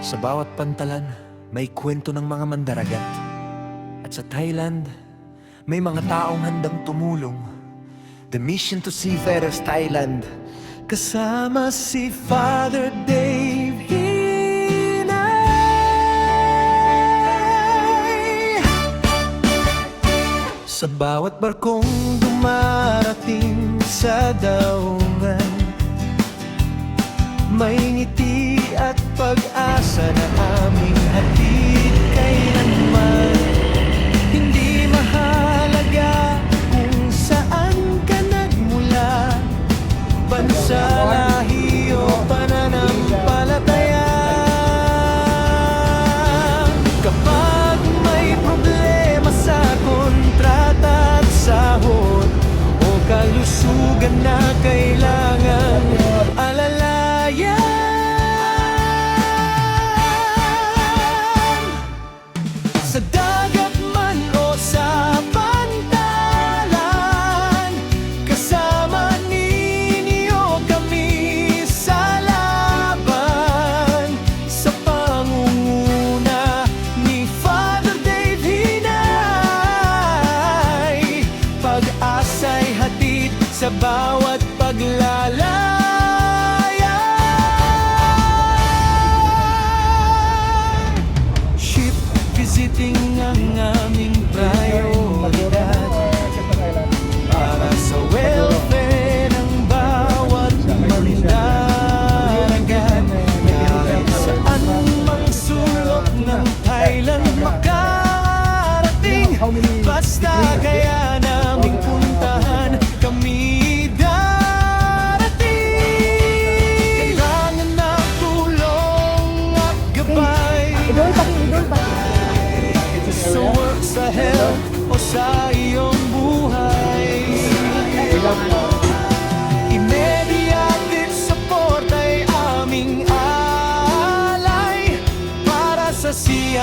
Sa bawat pantalan, may kwento ng mga mandaragat. At sa Thailand, may mga taong handang tumulong. The Mission to Seafarers Thailand, kasama si Father Dave Hinay. Sa bawat barkong dumarating sa daungan, may ngiti at pag-asa na aming hatid kailanman. Hindi mahalaga kung saan ka nagmula, bansa, lahi o pananampalataya. Kapag may problema sa kontrata at sahod o kalusugan na kailangan alalayan, sa dagat man o sa pantalan, kasama ninyo kami sa laban. Sa pangunguna ni Father Dave Hinay, pag-asa'y hatid sa bawat paglalakbay. Visiting ang aming prioridad para sa welfare ng bawat mandaragat. Kahit saan mang sulok ng Thailand makarating, basta kaya naming puntahan, kami darating. Kailangan na tulong at gabay sa work, sa health o sa iyong buhay. Immediate support ay aming alay para sa siya.